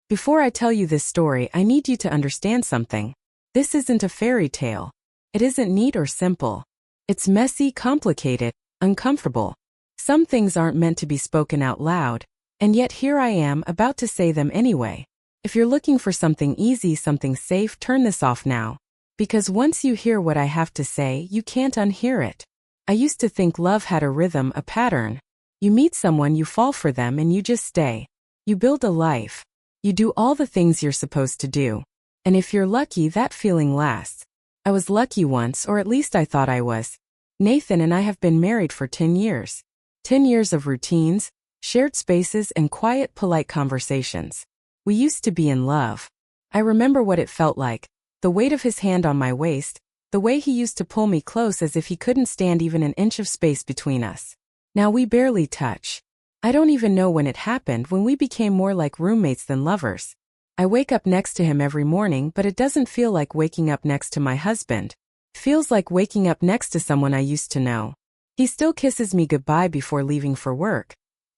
Before I tell you this story, I need you to understand something. This isn't a fairy tale. It isn't neat or simple. It's messy, complicated, uncomfortable. Some things aren't meant to be spoken out loud, and yet here I am about to say them anyway. If you're looking for something easy, something safe, turn this off now. Because once you hear what I have to say, you can't unhear it. I used to think love had a rhythm, a pattern. You meet someone, you fall for them, and you just stay. You build a life. You do all the things you're supposed to do. And if you're lucky, that feeling lasts. I was lucky once, or at least I thought I was. Nathan and I have been married for 10 years. 10 years of routines, shared spaces, and quiet, polite conversations. We used to be in love. I remember what it felt like, the weight of his hand on my waist, the way he used to pull me close as if he couldn't stand even an inch of space between us. Now we barely touch. I don't even know when it happened, when we became more like roommates than lovers. I wake up next to him every morning, but it doesn't feel like waking up next to my husband. It feels like waking up next to someone I used to know. He still kisses me goodbye before leaving for work.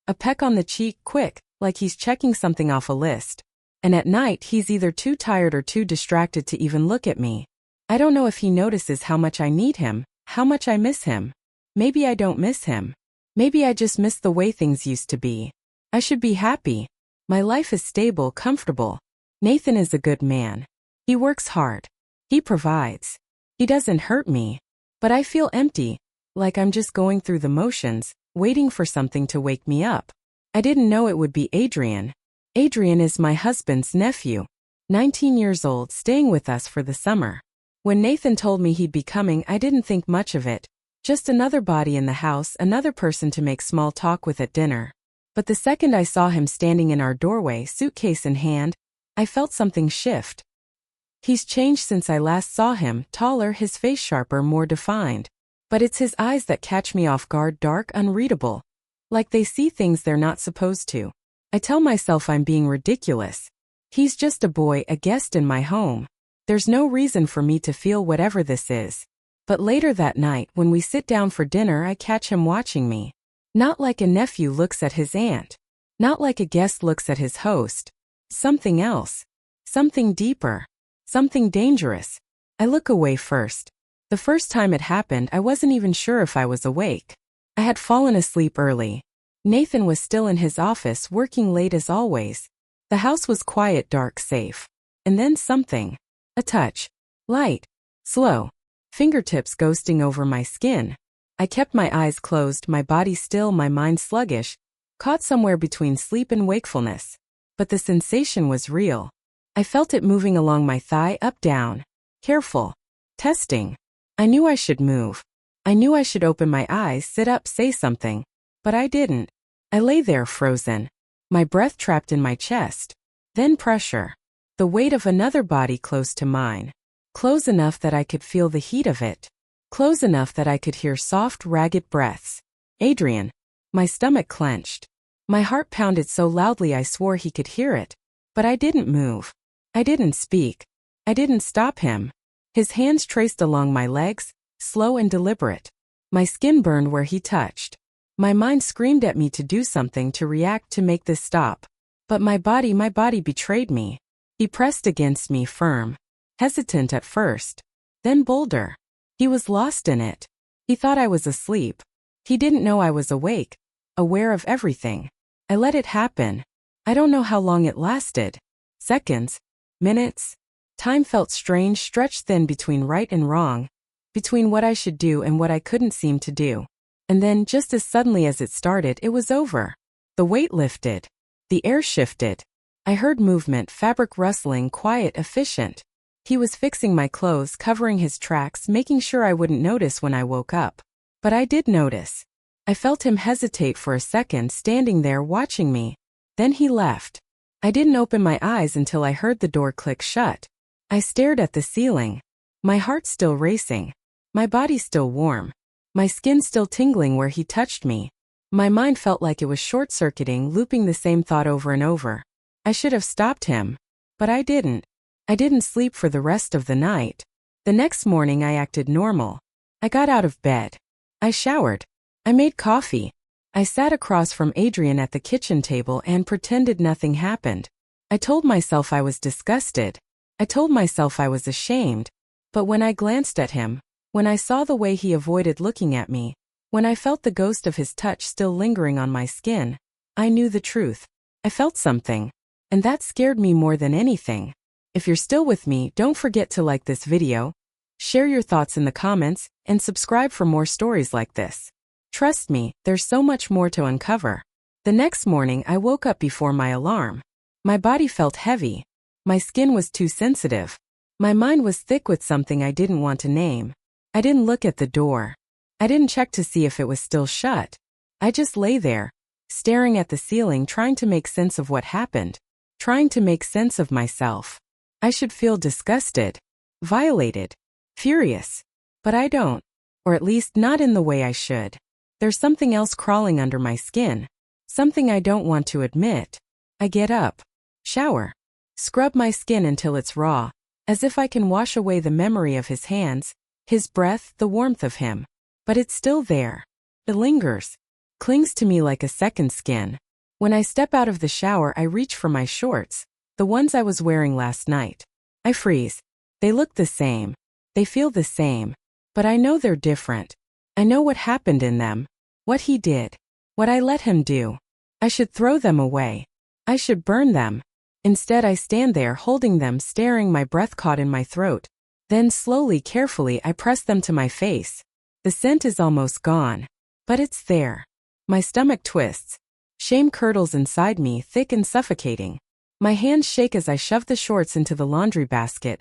A peck on the cheek, quick, like he's checking something off a list. And at night, he's either too tired or too distracted to even look at me. I don't know if he notices how much I need him, how much I miss him. Maybe I don't miss him. Maybe I just miss the way things used to be. I should be happy. My life is stable, comfortable. Nathan is a good man. He works hard. He provides. He doesn't hurt me. But I feel empty, like I'm just going through the motions, waiting for something to wake me up. I didn't know it would be Adrian. Adrian is my husband's nephew, 19 years old, staying with us for the summer. When Nathan told me he'd be coming, I didn't think much of it. Just another body in the house, another person to make small talk with at dinner. But the second I saw him standing in our doorway, suitcase in hand, I felt something shift. He's changed since I last saw him, taller, his face sharper, more defined. But it's his eyes that catch me off guard, dark, unreadable. Like they see things they're not supposed to. I tell myself I'm being ridiculous. He's just a boy, a guest in my home. There's no reason for me to feel whatever this is. But later that night, when we sit down for dinner, I catch him watching me. Not like a nephew looks at his aunt. Not like a guest looks at his host. Something else. Something deeper. Something dangerous. I look away first. The first time it happened, I wasn't even sure if I was awake. I had fallen asleep early. Nathan was still in his office, working late as always. The house was quiet, dark, safe. And then something. A touch. Light. Slow. Fingertips ghosting over my skin. I kept my eyes closed, my body still, my mind sluggish, caught somewhere between sleep and wakefulness. But the sensation was real. I felt it moving along my thigh, up, down. Careful. Testing. I knew I should move. I knew I should open my eyes, sit up, say something. But I didn't. I lay there frozen. My breath trapped in my chest. Then pressure. The weight of another body close to mine. Close enough that I could feel the heat of it. Close enough that I could hear soft, ragged breaths. Adrian. My stomach clenched. My heart pounded so loudly I swore he could hear it. But I didn't move. I didn't speak. I didn't stop him. His hands traced along my legs, slow and deliberate. My skin burned where he touched. My mind screamed at me to do something, to react, to make this stop. But my body betrayed me. He pressed against me, firm. Hesitant at first. Then bolder. He was lost in it. He thought I was asleep. He didn't know I was awake, aware of everything. I let it happen. I don't know how long it lasted. Seconds. Minutes. Time felt strange, stretched thin between right and wrong. Between what I should do and what I couldn't seem to do. And then, just as suddenly as it started, it was over. The weight lifted. The air shifted. I heard movement, fabric rustling, quiet, efficient. He was fixing my clothes, covering his tracks, making sure I wouldn't notice when I woke up. But I did notice. I felt him hesitate for a second, standing there watching me. Then he left. I didn't open my eyes until I heard the door click shut. I stared at the ceiling. My heart still racing. My body still warm. My skin still tingling where he touched me. My mind felt like it was short-circuiting, looping the same thought over and over. I should have stopped him. But I didn't. I didn't sleep for the rest of the night. The next morning I acted normal. I got out of bed. I showered. I made coffee. I sat across from Adrian at the kitchen table and pretended nothing happened. I told myself I was disgusted. I told myself I was ashamed. But when I glanced at him, when I saw the way he avoided looking at me, when I felt the ghost of his touch still lingering on my skin, I knew the truth. I felt something. And that scared me more than anything. If you're still with me, don't forget to like this video, share your thoughts in the comments, and subscribe for more stories like this. Trust me, there's so much more to uncover. The next morning I woke up before my alarm. My body felt heavy. My skin was too sensitive. My mind was thick with something I didn't want to name. I didn't look at the door. I didn't check to see if it was still shut. I just lay there, staring at the ceiling, trying to make sense of what happened, trying to make sense of myself. I should feel disgusted, violated, furious. But I don't. Or at least not in the way I should. There's something else crawling under my skin. Something I don't want to admit. I get up, shower, scrub my skin until it's raw, as if I can wash away the memory of his hands, his breath, the warmth of him. But it's still there. It lingers, clings to me like a second skin. When I step out of the shower, I reach for my shorts, the ones I was wearing last night. I freeze. They look the same. They feel the same. But I know they're different. I know what happened in them. What he did. What I let him do. I should throw them away. I should burn them. Instead, I stand there holding them, staring, my breath caught in my throat. Then slowly, carefully, I press them to my face. The scent is almost gone. But it's there. My stomach twists. Shame curdles inside me, thick and suffocating. My hands shake as I shove the shorts into the laundry basket,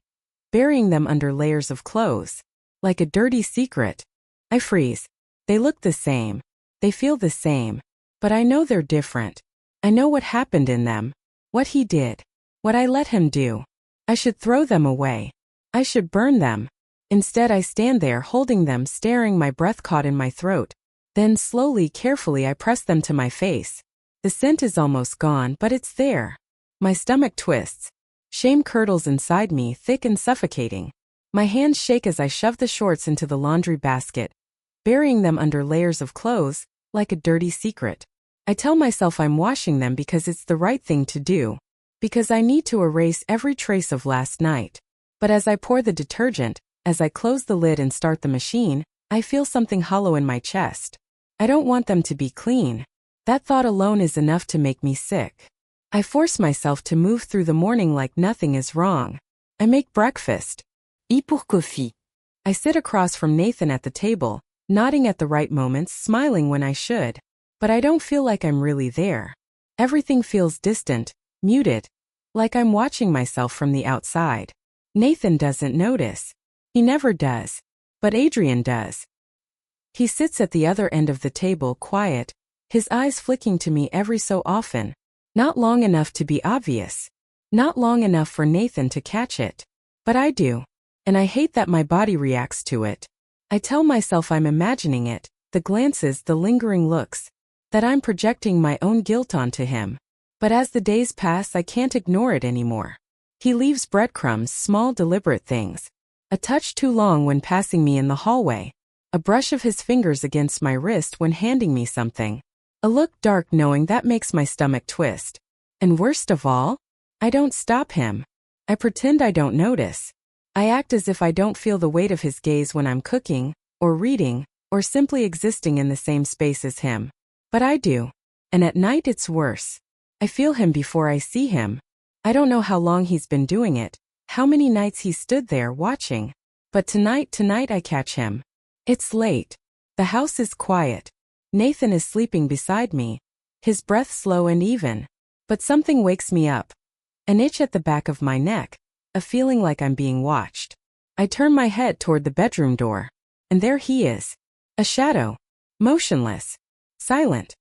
burying them under layers of clothes. Like a dirty secret. I freeze. They look the same. They feel the same. But I know they're different. I know what happened in them. What he did. What I let him do. I should throw them away. I should burn them. Instead, I stand there holding them, staring, my breath caught in my throat. Then slowly, carefully, I press them to my face. The scent is almost gone, but it's there. My stomach twists. Shame curdles inside me, thick and suffocating. My hands shake as I shove the shorts into the laundry basket, burying them under layers of clothes, like a dirty secret. I tell myself I'm washing them because it's the right thing to do, because I need to erase every trace of last night. But as I pour the detergent, as I close the lid and start the machine, I feel something hollow in my chest. I don't want them to be clean. That thought alone is enough to make me sick. I force myself to move through the morning like nothing is wrong. I make breakfast. Eat pour coffee. I sit across from Nathan at the table, nodding at the right moments, smiling when I should. But I don't feel like I'm really there. Everything feels distant, muted, like I'm watching myself from the outside. Nathan doesn't notice. He never does. But Adrian does. He sits at the other end of the table, quiet, his eyes flicking to me every so often. Not long enough to be obvious. Not long enough for Nathan to catch it. But I do. And I hate that my body reacts to it. I tell myself I'm imagining it, the glances, the lingering looks, that I'm projecting my own guilt onto him. But as the days pass, I can't ignore it anymore. He leaves breadcrumbs, small deliberate things. A touch too long when passing me in the hallway. A brush of his fingers against my wrist when handing me something. A look dark knowing that makes my stomach twist. And worst of all, I don't stop him. I pretend I don't notice. I act as if I don't feel the weight of his gaze when I'm cooking, or reading, or simply existing in the same space as him. But I do. And at night it's worse. I feel him before I see him. I don't know how long he's been doing it, how many nights he stood there watching. But tonight I catch him. It's late. The house is quiet. Nathan is sleeping beside me, his breath slow and even. But something wakes me up. An itch at the back of my neck, a feeling like I'm being watched. I turn my head toward the bedroom door. And there he is. A shadow. Motionless. Silent.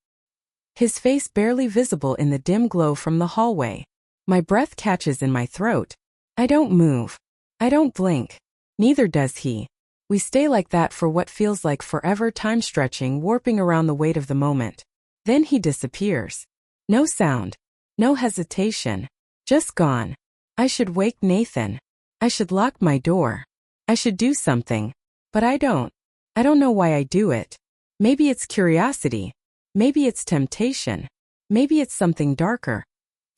His face barely visible in the dim glow from the hallway. My breath catches in my throat. I don't move. I don't blink. Neither does he. We stay like that for what feels like forever, time stretching, warping around the weight of the moment. Then he disappears. No sound. No hesitation. Just gone. I should wake Nathan. I should lock my door. I should do something. But I don't. I don't know why I do it. Maybe it's curiosity. Maybe it's temptation. Maybe it's something darker.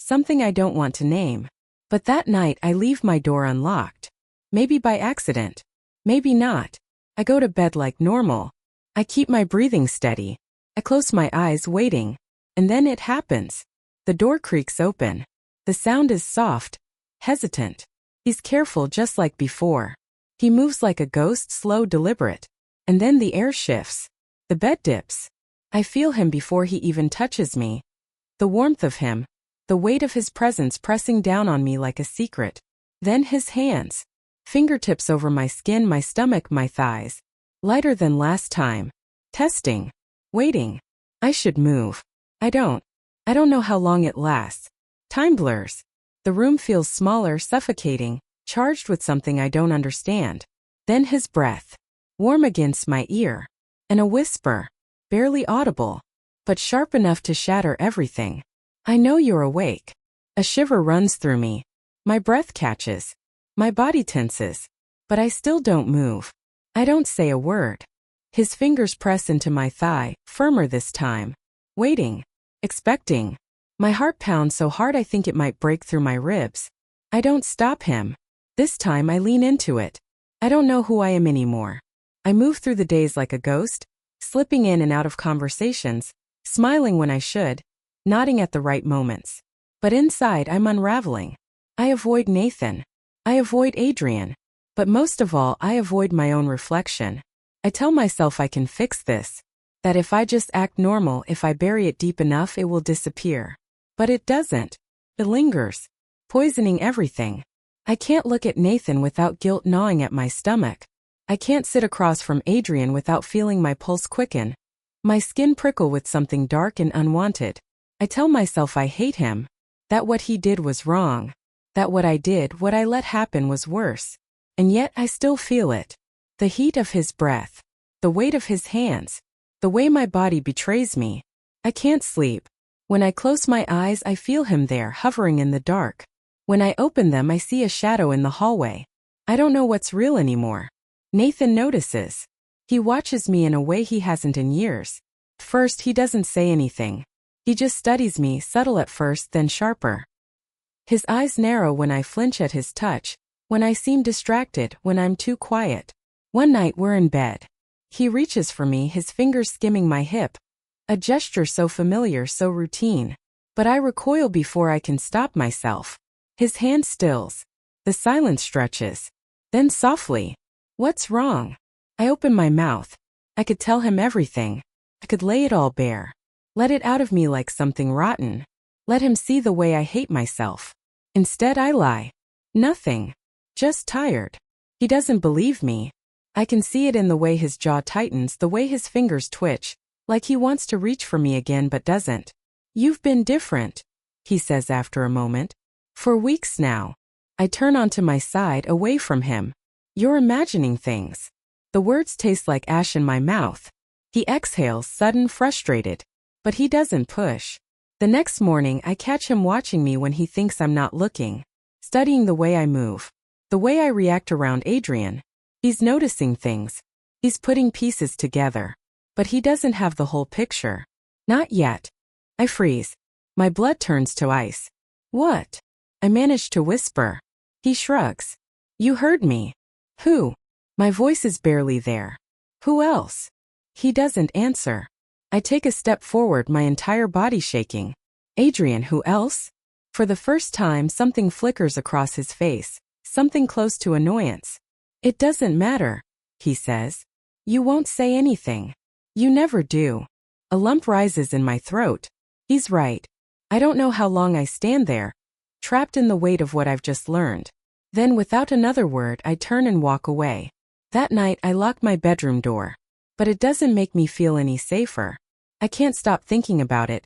something I don't want to name. But that night I leave my door unlocked. Maybe by accident. Maybe not. I go to bed like normal. I keep my breathing steady. I close my eyes waiting. And then it happens. The door creaks open. The sound is soft, hesitant. He's careful just like before. He moves like a ghost, slow, deliberate. And then the air shifts. The bed dips. I feel him before he even touches me. The warmth of him. The weight of his presence pressing down on me like a secret. Then his hands. Fingertips over my skin, my stomach, my thighs. Lighter than last time. Testing. Waiting. I should move. I don't know how long it lasts. Time blurs. The room feels smaller, suffocating, charged with something I don't understand. Then his breath. Warm against my ear. And a whisper. Barely audible. But sharp enough to shatter everything. I know you're awake. A shiver runs through me. My breath catches. My body tenses. But I still don't move. I don't say a word. His fingers press into my thigh, firmer this time. Waiting. Expecting. My heart pounds so hard I think it might break through my ribs. I don't stop him. This time I lean into it. I don't know who I am anymore. I move through the days like a ghost, slipping in and out of conversations, smiling when I should, nodding at the right moments. But inside I'm unraveling. I avoid Nathan. I avoid Adrian. But most of all, I avoid my own reflection. I tell myself I can fix this. That if I just act normal, if I bury it deep enough, it will disappear. But it doesn't. It lingers, poisoning everything. I can't look at Nathan without guilt gnawing at my stomach. I can't sit across from Adrian without feeling my pulse quicken. My skin prickle with something dark and unwanted. I tell myself I hate him. That what he did was wrong. That what I did, what I let happen was worse. And yet I still feel it. The heat of his breath. The weight of his hands. The way my body betrays me. I can't sleep. When I close my eyes, I feel him there, hovering in the dark. When I open them, I see a shadow in the hallway. I don't know what's real anymore. Nathan notices. He watches me in a way he hasn't in years. First, he doesn't say anything. He just studies me, subtle at first, then sharper. His eyes narrow when I flinch at his touch, when I seem distracted, when I'm too quiet. One night we're in bed. He reaches for me, his fingers skimming my hip. A gesture so familiar, so routine. But I recoil before I can stop myself. His hand stills. The silence stretches. Then softly. What's wrong? I open my mouth. I could tell him everything. I could lay it all bare. Let it out of me like something rotten. Let him see the way I hate myself. Instead I lie. Nothing. Just tired. He doesn't believe me. I can see it in the way his jaw tightens, the way his fingers twitch, like he wants to reach for me again but doesn't. You've been different, he says after a moment. For weeks now. I turn onto my side, away from him. You're imagining things. The words taste like ash in my mouth. He exhales, sudden, frustrated. But he doesn't push. The next morning I catch him watching me when he thinks I'm not looking. Studying the way I move. The way I react around Adrian. He's noticing things. He's putting pieces together. But he doesn't have the whole picture. Not yet. I freeze. My blood turns to ice. What? I manage to whisper. He shrugs. You heard me. Who? My voice is barely there. Who else? He doesn't answer. I take a step forward, my entire body shaking. Adrian, who else? For the first time, something flickers across his face. Something close to annoyance. It doesn't matter, he says. You won't say anything. You never do. A lump rises in my throat. He's right. I don't know how long I stand there, trapped in the weight of what I've just learned. Then without another word, I turn and walk away. That night I lock my bedroom door. But it doesn't make me feel any safer. I can't stop thinking about it.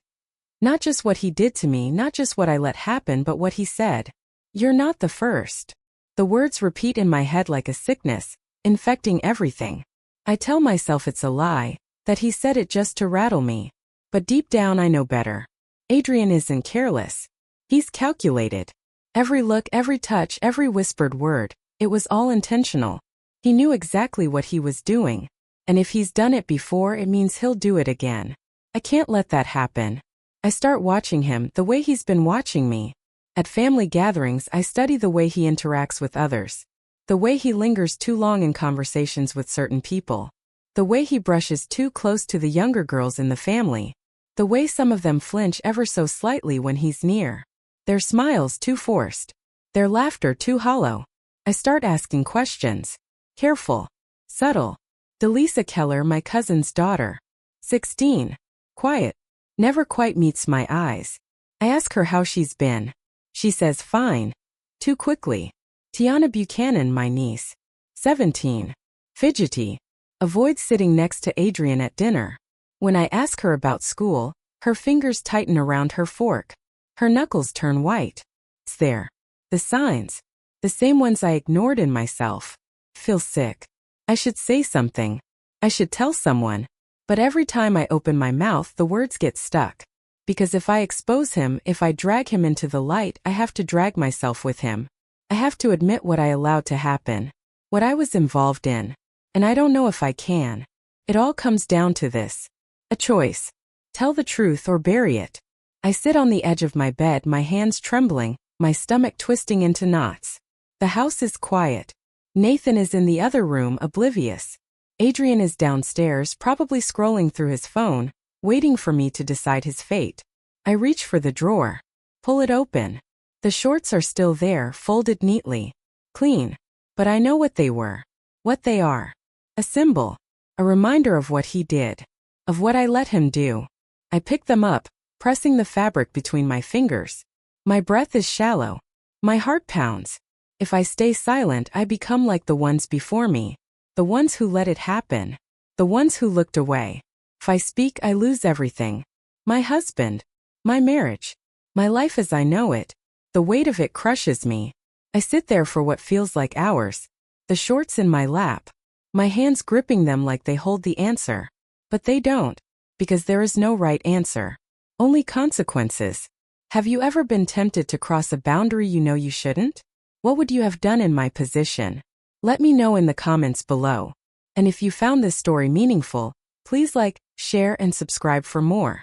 Not just what he did to me, not just what I let happen, but what he said. You're not the first. The words repeat in my head like a sickness, infecting everything. I tell myself it's a lie, that he said it just to rattle me. But deep down I know better. Adrian isn't careless. He's calculated. Every look, every touch, every whispered word, it was all intentional. He knew exactly what he was doing. And if he's done it before, it means he'll do it again. I can't let that happen. I start watching him the way he's been watching me. At family gatherings, I study the way he interacts with others. The way he lingers too long in conversations with certain people. The way he brushes too close to the younger girls in the family. The way some of them flinch ever so slightly when he's near. Their smiles too forced. Their laughter too hollow. I start asking questions. Careful. Subtle. Delisa Keller, my cousin's daughter. 16. Quiet. Never quite meets my eyes. I ask her how she's been. She says fine. Too quickly. Tiana Buchanan, my niece. 17. Fidgety. Avoids sitting next to Adrian at dinner. When I ask her about school, her fingers tighten around her fork. Her knuckles turn white. It's there. The signs. The same ones I ignored in myself. Feel sick. I should say something. I should tell someone. But every time I open my mouth, the words get stuck. Because if I expose him, if I drag him into the light, I have to drag myself with him. I have to admit what I allowed to happen. What I was involved in. And I don't know if I can. It all comes down to this. A choice. Tell the truth or bury it. I sit on the edge of my bed, my hands trembling, my stomach twisting into knots. The house is quiet. Nathan is in the other room, oblivious. Adrian is downstairs, probably scrolling through his phone, waiting for me to decide his fate. I reach for the drawer. Pull it open. The shorts are still there, folded neatly. Clean. But I know what they were. What they are. A symbol. A reminder of what he did. Of what I let him do. I pick them up, pressing the fabric between my fingers. My breath is shallow. My heart pounds. If I stay silent, I become like the ones before me. The ones who let it happen. The ones who looked away. If I speak, I lose everything. My husband. My marriage. My life as I know it. The weight of it crushes me. I sit there for what feels like hours. The shorts in my lap. My hands gripping them like they hold the answer. But they don't. Because there is no right answer. Only consequences. Have you ever been tempted to cross a boundary you know you shouldn't? What would you have done in my position? Let me know in the comments below. And if you found this story meaningful, please like, share, and subscribe for more.